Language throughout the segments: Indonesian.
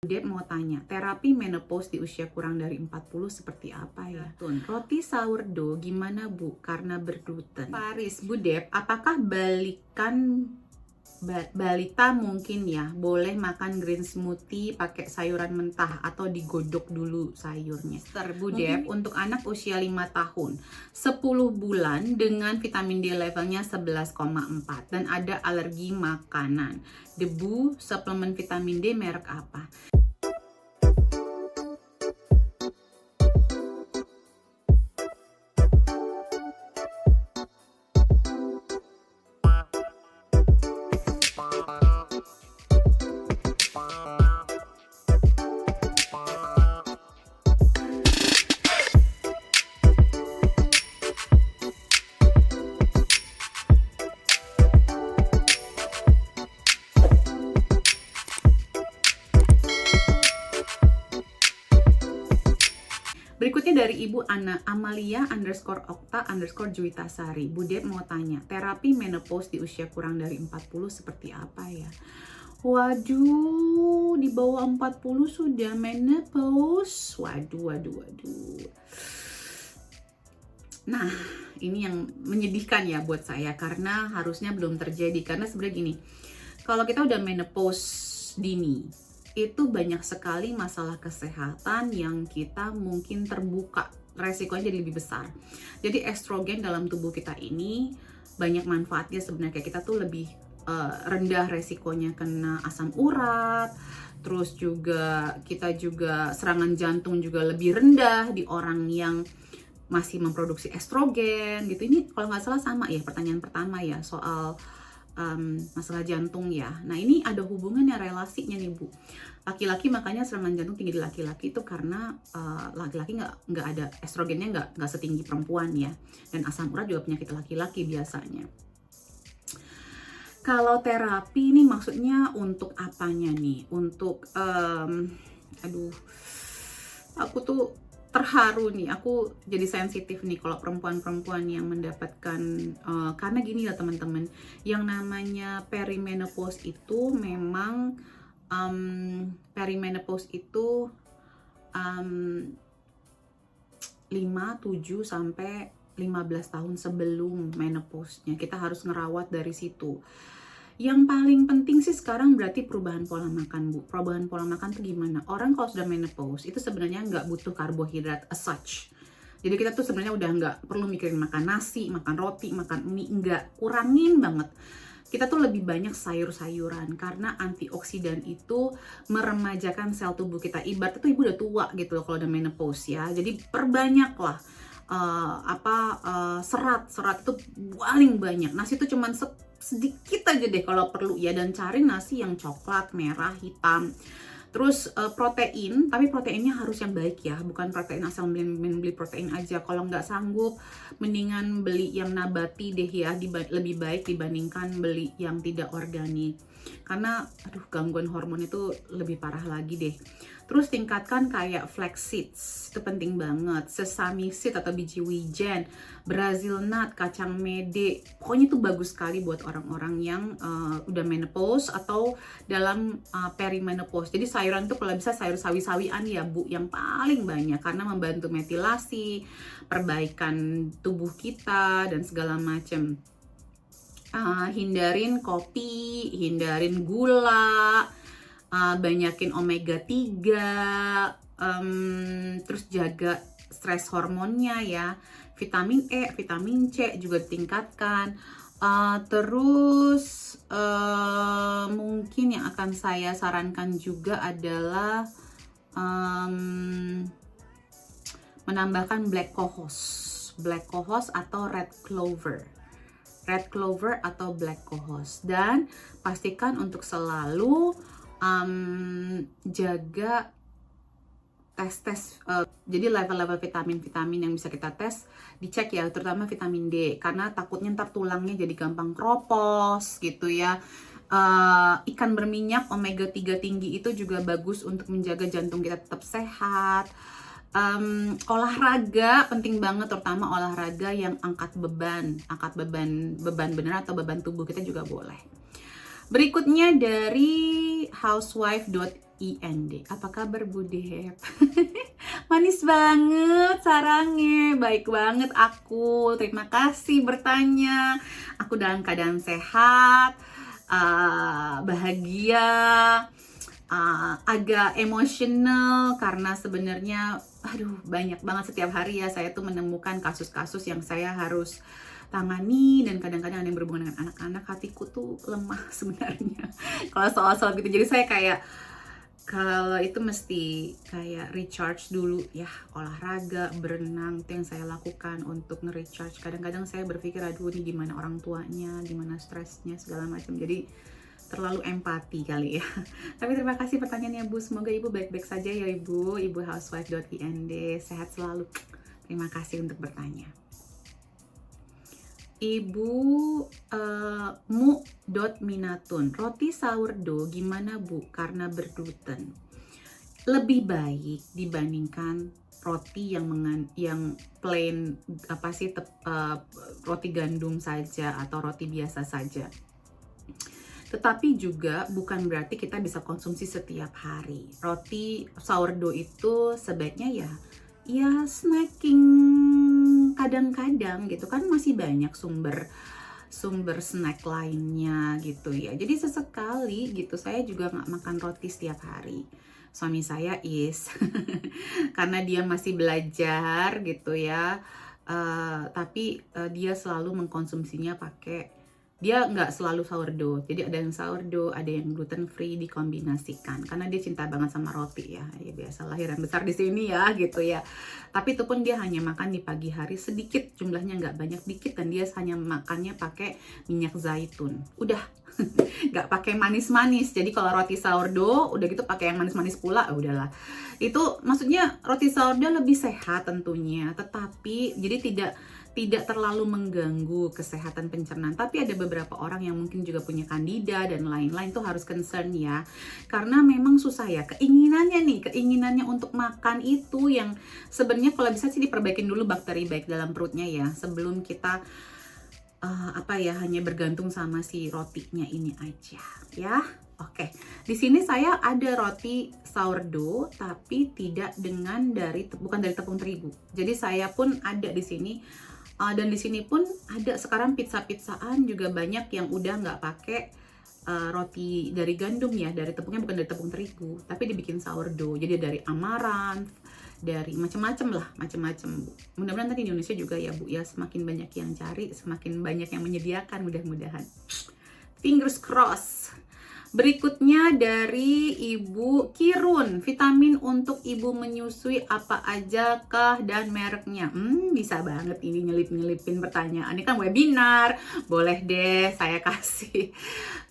Dep mau tanya, terapi menopause di usia kurang dari 40 seperti apa ya? Roti sourdough gimana Bu? Karena bergluten. Paris, Bu Dep, apakah balita mungkin ya boleh makan green smoothie pakai sayuran mentah atau digodok dulu sayurnya? Bu Dep, untuk anak usia 5 tahun 10 bulan dengan vitamin D levelnya 11,4 dan ada alergi makanan, debu, suplemen vitamin D merek apa? Berikutnya dari Ibu Ana Amalia _Okta_Juwitasari. Bu Dep mau tanya, terapi menopause di usia kurang dari 40 seperti apa ya? Waduh, di bawah 40 sudah menopause. Waduh. Nah, ini yang menyedihkan ya buat saya karena harusnya belum terjadi. Karena sebenarnya gini, kalau kita udah menopause dini, itu banyak sekali masalah kesehatan yang kita mungkin terbuka, resikonya jadi lebih besar. Jadi estrogen dalam tubuh kita ini banyak manfaatnya sebenarnya. Kita tuh lebih rendah resikonya kena asam urat, terus juga kita juga serangan jantung juga lebih rendah di orang yang masih memproduksi estrogen gitu. Ini kalau nggak salah sama ya pertanyaan pertama ya soal masalah jantung ya. Nah ini ada hubungannya, relasinya nih Bu. Laki-laki makanya serangan jantung tinggi di laki-laki itu karena laki-laki nggak ada estrogennya nggak setinggi perempuan ya. Dan asam urat juga penyakit laki-laki biasanya. Kalau terapi ini maksudnya untuk apanya nih? Untuk aku tuh terharu nih, aku jadi sensitif nih kalau perempuan-perempuan yang mendapatkan karena gini ya teman-teman, yang namanya perimenopause itu memang perimenopause itu 5, 7 sampai 15 tahun sebelum menopause-nya kita harus ngerawat dari situ. Yang paling penting sih sekarang berarti perubahan pola makan Bu. Perubahan pola makan tuh gimana? Orang kalau sudah menopause itu sebenarnya nggak butuh karbohidrat as such. Jadi kita tuh sebenarnya udah nggak perlu mikirin makan nasi, makan roti, makan mie, nggak, kurangin banget. Kita tuh lebih banyak sayur-sayuran karena antioksidan itu meremajakan sel tubuh kita. Ibaratnya tuh ibu udah tua gitu loh kalau udah menopause ya. Jadi perbanyaklah serat itu paling banyak. Nasi itu cuman sedikit aja deh kalau perlu ya, dan cari nasi yang coklat, merah, hitam. Terus protein, tapi proteinnya harus yang baik ya, bukan protein asal beli protein aja. Kalau nggak sanggup, mendingan beli yang nabati deh ya, lebih baik dibandingkan beli yang tidak organik. Karena gangguan hormon itu lebih parah lagi deh. Terus tingkatkan kayak flax seeds, itu penting banget. Sesame seed atau biji wijen, Brazil nut, kacang mede. Pokoknya itu bagus sekali buat orang-orang yang udah menopause atau dalam perimenopause. Jadi sayuran itu kalau bisa sayur sawi-sawian ya Bu, yang paling banyak karena membantu metilasi, perbaikan tubuh kita dan segala macam. Hindarin kopi, hindarin gula, banyakin omega 3, terus jaga stres hormonnya ya, vitamin E, vitamin C juga tingkatkan. Terus mungkin yang akan saya sarankan juga adalah menambahkan black cohosh atau red clover atau black cohosh, dan pastikan untuk selalu jaga tes jadi level-level vitamin yang bisa kita tes dicek ya, terutama vitamin D karena takutnya ntar tulangnya jadi gampang kropos gitu ya. Ikan berminyak omega 3 tinggi itu juga bagus untuk menjaga jantung kita tetap sehat. Olahraga penting banget, terutama olahraga yang angkat beban benar atau beban tubuh kita juga boleh. Berikutnya dari housewife Apa kabar Bu Dep? Manis banget sarangnya, baik banget aku. Terima kasih bertanya. Aku dalam keadaan sehat, bahagia, agak emosional karena sebenarnya banyak banget setiap hari ya saya tuh menemukan kasus-kasus yang saya harus tangani, dan kadang-kadang ada yang berhubungan dengan anak-anak. Hatiku tuh lemah sebenarnya kalau soal-soal gitu. Jadi saya kayak kalau itu mesti kayak recharge dulu ya, olahraga, berenang, itu yang saya lakukan untuk nge-recharge. Kadang-kadang saya berpikir aduh ini gimana orang tuanya, gimana stresnya segala macam, jadi terlalu empati kali ya. Tapi terima kasih pertanyaannya Bu, semoga Ibu baik-baik saja ya Ibu, ibuhousewife.ind, sehat selalu. Terima kasih untuk bertanya. Ibu mu.minatun, roti sourdough gimana Bu karena bergluten? Lebih baik dibandingkan roti yang plain roti gandum saja atau roti biasa saja. Tetapi juga bukan berarti kita bisa konsumsi setiap hari. Roti sourdough itu sebaiknya ya snacking kadang-kadang gitu kan, masih banyak sumber snack lainnya gitu ya. Jadi sesekali gitu, saya juga nggak makan roti setiap hari. Suami saya karena dia masih belajar gitu ya, tapi dia selalu mengkonsumsinya dia nggak selalu sourdough, jadi ada yang sourdough, ada yang gluten free dikombinasikan karena dia cinta banget sama roti ya biasa lahir dan besar di sini ya gitu ya. Tapi itu pun dia hanya makan di pagi hari sedikit, jumlahnya nggak banyak, dikit, dan dia hanya makannya pakai minyak zaitun, udah nggak pakai manis-manis. Jadi kalau roti sourdough udah gitu pakai yang manis-manis pula, udahlah. Itu maksudnya roti sourdough lebih sehat tentunya, tetapi jadi tidak terlalu mengganggu kesehatan pencernaan. Tapi ada beberapa orang yang mungkin juga punya kandida dan lain-lain, tuh harus concern ya, karena memang susah ya keinginannya untuk makan itu yang sebenarnya kalau bisa sih diperbaikin dulu bakteri baik dalam perutnya ya, sebelum kita hanya bergantung sama si rotinya ini aja ya. Oke, di sini saya ada roti sourdough tapi bukan dari tepung terigu. Jadi saya pun ada di sini. Dan di sini pun ada sekarang pizza-pizzaan juga banyak yang udah nggak pakai roti dari gandum ya, dari tepungnya bukan dari tepung terigu, tapi dibikin sourdough. Jadi dari amaranth, dari macam-macam lah, macam-macam. Mudah-mudahan nanti di Indonesia juga ya Bu ya, semakin banyak yang cari, semakin banyak yang menyediakan, mudah-mudahan. Fingers crossed. Berikutnya dari Ibu Kirun, vitamin untuk ibu menyusui apa aja kah dan mereknya? Bisa banget ini nyelip-nyelipin pertanyaan. Ini kan webinar, boleh deh saya kasih.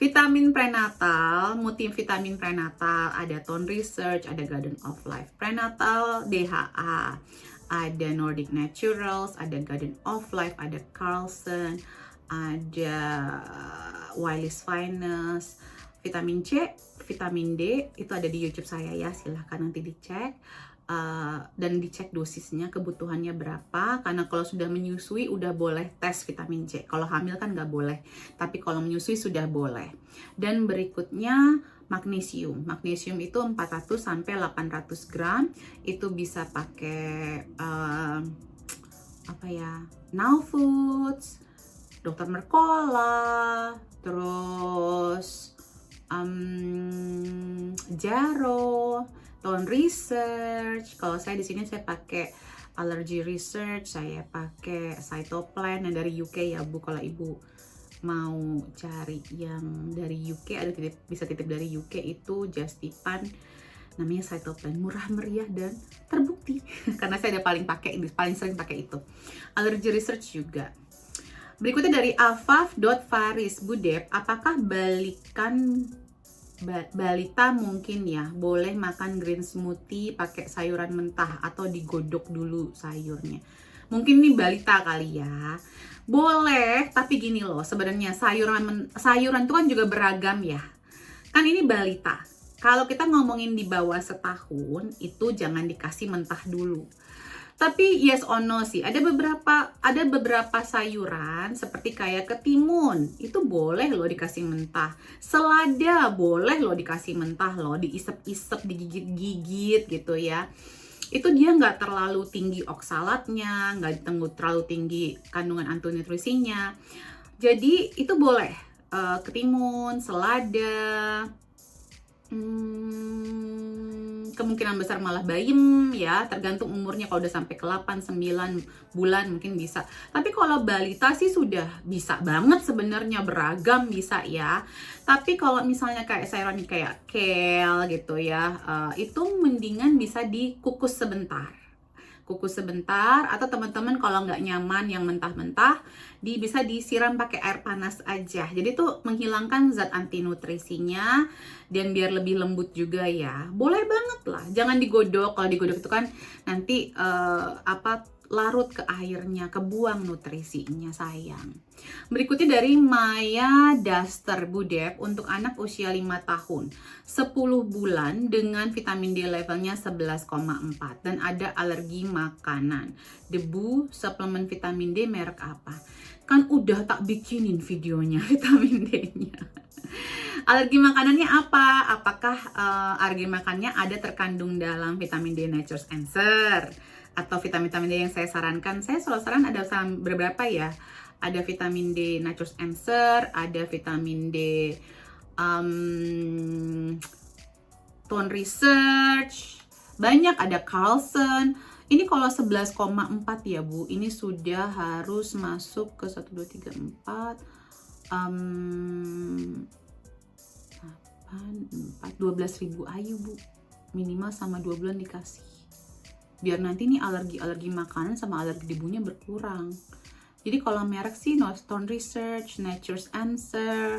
Vitamin prenatal, multivitamin prenatal, ada Tone Research, ada Garden of Life. Prenatal DHA, ada Nordic Naturals, ada Garden of Life, ada Carlson, ada Wiley's Finest. Vitamin C, vitamin D itu ada di YouTube saya ya, silahkan nanti dicek dan dicek dosisnya, kebutuhannya berapa. Karena kalau sudah menyusui udah boleh tes vitamin C, kalau hamil kan nggak boleh, tapi kalau menyusui sudah boleh. Dan berikutnya magnesium itu 400 sampai 800 gram, itu bisa pakai Now Foods, Dr. Mercola, terus Jaro, Tone Research. Kalau saya di sini saya pakai Allergy Research, saya pakai Cytoplan yang dari UK ya Bu. Kalau Ibu mau cari yang dari UK, ada bisa titip dari UK, itu Justipan, namanya Cytoplan, murah meriah dan terbukti karena saya paling sering pakai itu. Allergy Research juga. Berikutnya dari Afaf.Faris, Bu Dep, apakah balita mungkin ya boleh makan green smoothie pakai sayuran mentah atau digodok dulu sayurnya? Mungkin nih balita kali ya. Boleh, tapi gini loh, sebenarnya sayuran itu kan juga beragam ya. Kan ini balita. Kalau kita ngomongin di bawah setahun, itu jangan dikasih mentah dulu. Tapi yes or no sih, ada beberapa sayuran seperti kayak ketimun, itu boleh loh dikasih mentah. Selada boleh loh dikasih mentah loh, diisep-isep, digigit-gigit gitu ya. Itu dia nggak terlalu tinggi oksalatnya, nggak terlalu tinggi kandungan antinutrisinya. Jadi itu boleh. Ketimun, selada, kemungkinan besar malah bayam ya, tergantung umurnya. Kalau udah sampai ke 8-9 bulan mungkin bisa. Tapi kalau balita sih sudah bisa banget sebenarnya, beragam bisa ya. Tapi kalau misalnya kayak sayuran kayak kale gitu ya, itu mendingan bisa dikukus sebentar. Atau teman-teman kalau nggak nyaman yang mentah-mentah, bisa disiram pakai air panas aja. Jadi tuh menghilangkan zat antinutrisinya dan biar lebih lembut juga ya. Boleh banget lah. Jangan digodok. Kalau digodok itu kan nanti larut ke airnya, kebuang nutrisinya, sayang. Berikutnya dari Maya Daster Budep untuk anak usia 5 tahun, 10 bulan dengan vitamin D levelnya 11,4 dan ada alergi makanan. Debu, suplemen vitamin D merek apa? Kan udah tak bikinin videonya vitamin D-nya. Alergi makanannya apa? Apakah alergi makannya ada terkandung dalam vitamin D Nature's Answer? Atau vitamin-vitamin D yang saya sarankan? Saya selalu saran ada beberapa ya. Ada vitamin D Nature's Answer, ada vitamin D Tone Research, banyak, ada Carlson. Ini kalau 11,4 ya Bu, ini sudah harus masuk ke 1, 2, 3, 4 12.000 IU Bu, minimal sama 2 bulan dikasih, biar nanti nih alergi makanan sama alergi debunya berkurang. Jadi kalau merek sih Tone Research, Nature's Answer,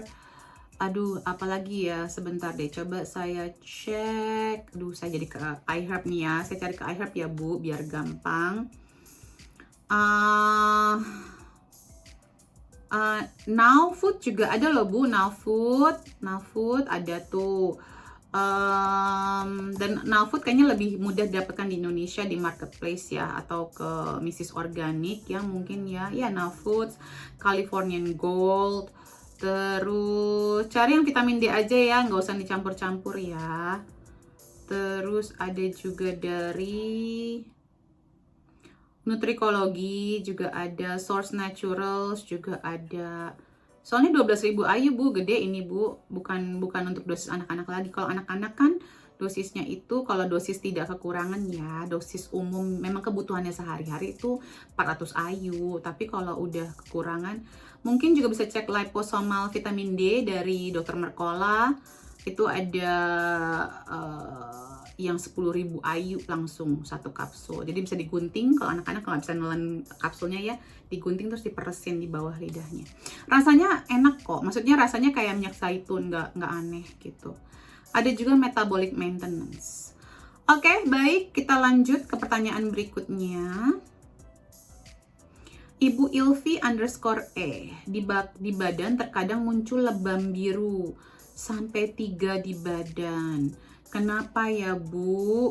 aduh apalagi ya, sebentar deh coba saya cek. Saya jadi ke iHerb nih ya, saya cari ke iHerb ya Bu biar gampang. Now Food juga ada loh Bu, Now Food ada tuh. Dan Now Food kayaknya lebih mudah didapatkan di Indonesia di marketplace ya, atau ke Mrs. Organic yang mungkin ya Now Foods, Californian Gold. Terus cari yang vitamin D aja ya, nggak usah dicampur-campur ya. Terus ada juga dari Nutrikologi juga ada, Source Naturals juga ada. Soalnya 12.000 IU Bu, gede ini Bu, bukan untuk dosis anak-anak lagi. Kalau anak-anak kan dosisnya itu, kalau dosis tidak kekurangan ya, dosis umum memang kebutuhannya sehari-hari itu 400 IU. Tapi kalau udah kekurangan, mungkin juga bisa cek liposomal vitamin D dari Dr. Mercola. Itu ada yang 10.000 IU langsung satu kapsul. Jadi bisa digunting, kalau anak-anak nggak bisa nelen kapsulnya ya, digunting terus diperesin di bawah lidahnya. Rasanya enak kok, maksudnya rasanya kayak minyak zaitun, nggak aneh gitu. Ada juga metabolic maintenance. Oke, baik, kita lanjut ke pertanyaan berikutnya. Ibu Ilvi _E, di badan terkadang muncul lebam biru sampai 3 di badan. Kenapa ya Bu?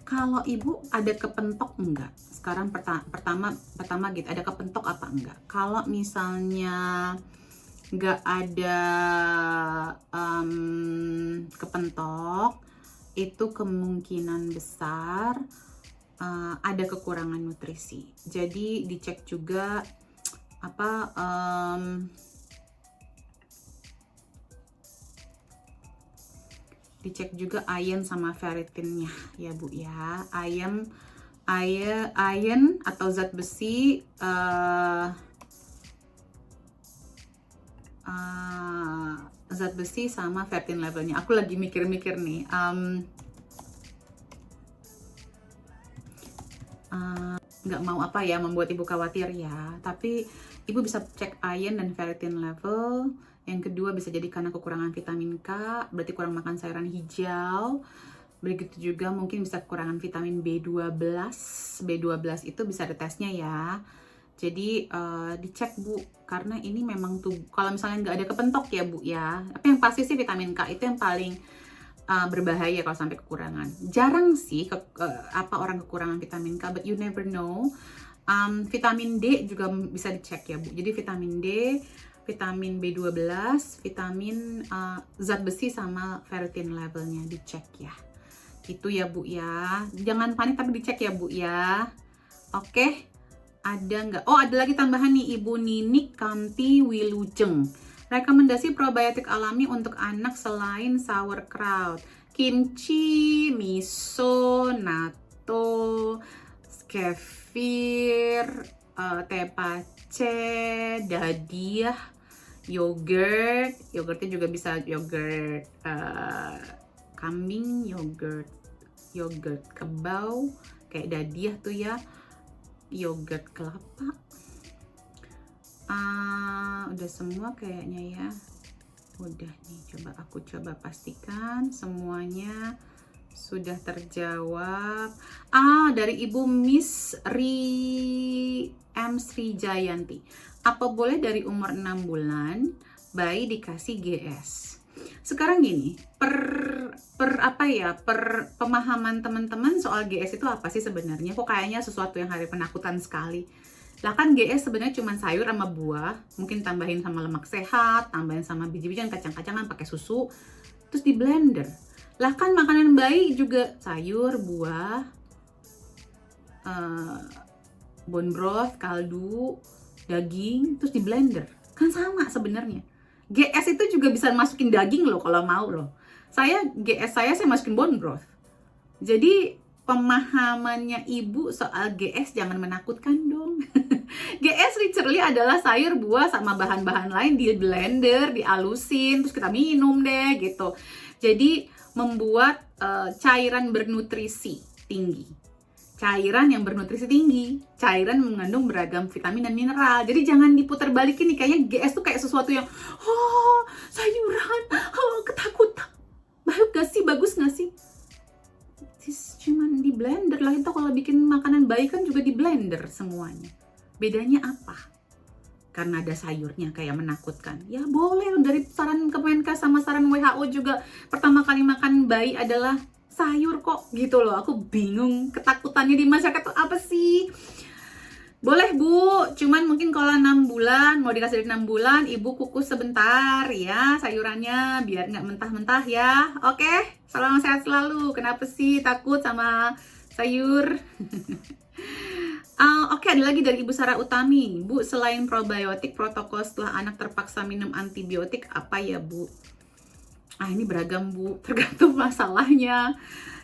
Kalau Ibu ada kepentok enggak? Sekarang pertama gitu, ada kepentok apa enggak? Kalau misalnya nggak ada kepentok, itu kemungkinan besar ada kekurangan nutrisi. Jadi dicek juga dicek juga iron sama ferritinnya ya Bu ya. Iron atau zat besi, zat besi sama ferritin levelnya. Aku lagi mikir-mikir nih. Nggak mau membuat Ibu khawatir ya, tapi Ibu bisa cek iron dan ferritin level. Yang kedua bisa jadi karena kekurangan vitamin K, berarti kurang makan sayuran hijau. Begitu juga mungkin bisa kekurangan vitamin B12. B12 itu bisa ada tesnya ya. Jadi dicek Bu, karena ini memang tuh kalau misalnya nggak ada kepentok ya Bu ya. Tapi yang pasti sih vitamin K itu yang paling berbahaya kalau sampai kekurangan. Jarang sih orang kekurangan vitamin K, but you never know. Vitamin D juga bisa dicek ya Bu. Jadi vitamin D, vitamin B12, vitamin zat besi sama ferritin levelnya dicek ya. Itu ya Bu ya. Jangan panik tapi dicek ya Bu ya. Oke. Ada nggak? Oh, ada lagi tambahan nih, Ibu Ninik Kamti Wilujeng. Rekomendasi probiotik alami untuk anak selain sauerkraut, kimchi, miso, natto, kefir, tepache, dadiah, yogurtnya juga bisa yogurt kambing, yogurt kebau, kayak dadiah tuh ya, yogurt kelapa. Udah semua kayaknya ya. Udah nih, aku coba pastikan semuanya sudah terjawab. Dari Ibu Miss M. Sri Jayanti. Apa boleh dari umur 6 bulan bayi dikasih GS? Sekarang gini, pemahaman teman-teman soal GS itu apa sih sebenarnya? Kok kayaknya sesuatu yang hari penakutan sekali. Lah kan GS sebenarnya cuma sayur sama buah, mungkin tambahin sama lemak sehat, tambahin sama biji-bijian, kacang-kacangan, pakai susu, terus di blender. Lah kan makanan bayi juga sayur, buah, bone broth, kaldu, daging, terus di blender. Kan sama sebenarnya. GS itu juga bisa masukin daging loh kalau mau loh. GS saya masukin bone broth. Jadi pemahamannya Ibu soal GS jangan menakutkan dong. GS literally adalah sayur, buah, sama bahan-bahan lain di blender, dialusin, terus kita minum deh gitu. Jadi membuat cairan bernutrisi tinggi. Cairan yang bernutrisi tinggi, cairan mengandung beragam vitamin dan mineral. Jadi jangan diputar balikin nih, kayaknya GS tuh kayak sesuatu yang sayuran, ketakutan. Bagus gak sih? Cuman di blender lah. Itu kalau bikin makanan bayi kan juga di blender semuanya. Bedanya apa? Karena ada sayurnya kayak menakutkan. Ya boleh, dari saran Kemenkes sama saran WHO juga pertama kali makan bayi adalah sayur kok gitu loh. Aku bingung ketakutannya di masyarakat tuh apa sih? Boleh Bu, cuman mungkin kalau 6 bulan, mau dikasih dari 6 bulan, Ibu kukus sebentar ya sayurannya biar nggak mentah-mentah ya. Oke, salam sehat selalu. Kenapa sih takut sama sayur? Oke, ada lagi dari Ibu Sarah Utami. Bu, selain probiotik, protokol setelah anak terpaksa minum antibiotik apa ya Bu? Ini beragam Bu, tergantung masalahnya.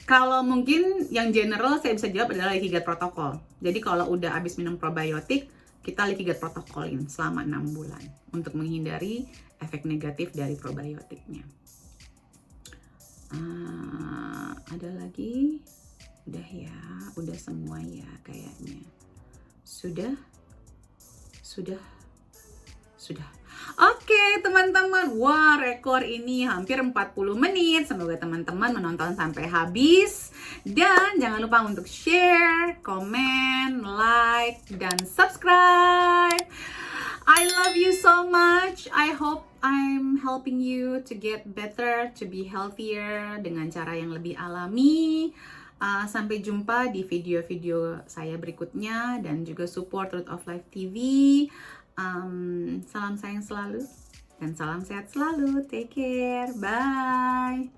Kalau mungkin yang general saya bisa jawab adalah leaky gut protokol. Jadi kalau udah habis minum probiotik, kita leaky gut protokolin selama 6 bulan untuk menghindari efek negatif dari probiotiknya. Ada lagi? Udah ya, udah semua ya kayaknya. Sudah. Oke teman-teman, wah rekor ini hampir 40 menit. Semoga teman-teman menonton sampai habis. Dan jangan lupa untuk share, komen, like, dan subscribe. I love you so much. I hope I'm helping you to get better, to be healthier dengan cara yang lebih alami. Sampai jumpa di video-video saya berikutnya dan juga support Truth of Life TV. Salam sayang selalu dan salam sehat selalu. Take care. Bye.